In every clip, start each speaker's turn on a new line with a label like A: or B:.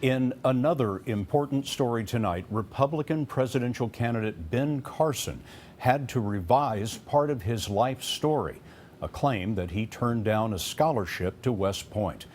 A: In another important story tonight, Republican presidential candidate Ben Carson had to revise part of his life story, a claim that he turned down a scholarship to West Point.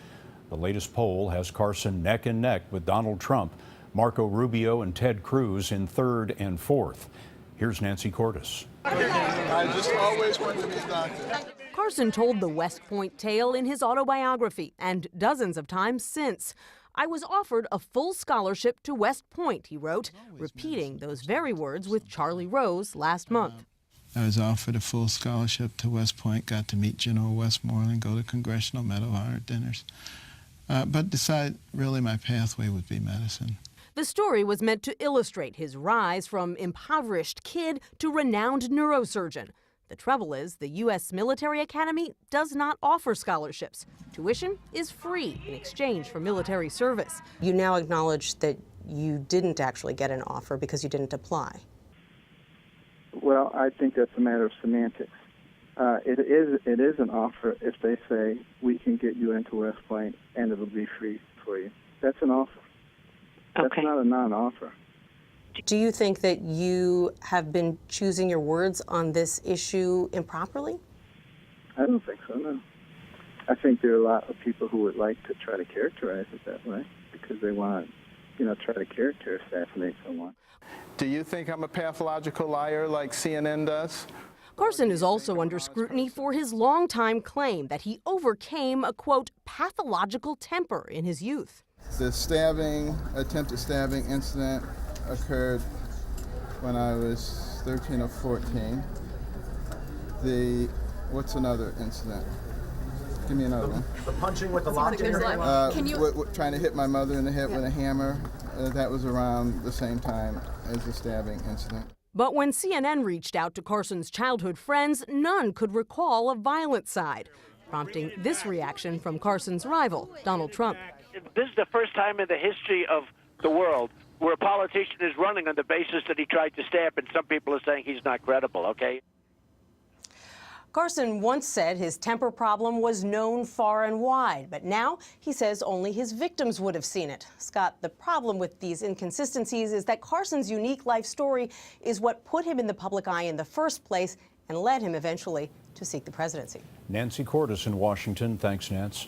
A: The latest poll has Carson neck and neck with Donald Trump, Marco Rubio, and Ted Cruz in third and fourth. Here's Nancy Cordes.
B: I just always wanted to be a doctor.
C: Carson told the West Point tale in his autobiography and dozens of times since. I was offered a full scholarship to West Point, he wrote, repeating those very words with Charlie Rose last month.
B: I was offered a full scholarship to West Point, got to meet General Westmoreland, go to Congressional Medal of Honor dinners, but decided really my pathway would be medicine.
C: The story was meant to illustrate his rise from impoverished kid to renowned neurosurgeon. The trouble is, the U.S. Military Academy does not offer scholarships. Tuition is free in exchange for military service.
D: You now acknowledge that you didn't actually get an offer because you didn't apply.
E: Well, I think that's a matter of semantics. It is an offer if they say we can get you into West Point and it'll be free for you. That's an offer.
D: Okay.
E: That's not a non-offer.
D: Do you think that you have been choosing your words on this issue improperly?
E: I don't think so, no. I think there are a lot of people who would like to try to characterize it that way because they want to, try to character assassinate someone.
B: Do you think I'm a pathological liar like CNN does?
C: Carson is also under scrutiny for his longtime claim that he overcame a, quote, pathological temper in his youth.
B: The attempted stabbing incident occurred when I was 13 or 14. What's another incident? Give me another one.
F: The punching with the lock in your hand?
B: Trying to hit my mother in the head with a hammer. That was around the same time as the stabbing incident.
C: But when CNN reached out to Carson's childhood friends, none could recall a violent side, prompting this reaction from Carson's rival, Donald Trump.
G: This is the first time in the history of the world where a politician is running on the basis that he tried to stab, and some people are saying he's not credible, okay?
D: Carson once said his temper problem was known far and wide, but now he says only his victims would have seen it. Scott, the problem with these inconsistencies is that Carson's unique life story is what put him in the public eye in the first place and led him eventually to seek the presidency.
A: Nancy Cordes in Washington. Thanks, Nance.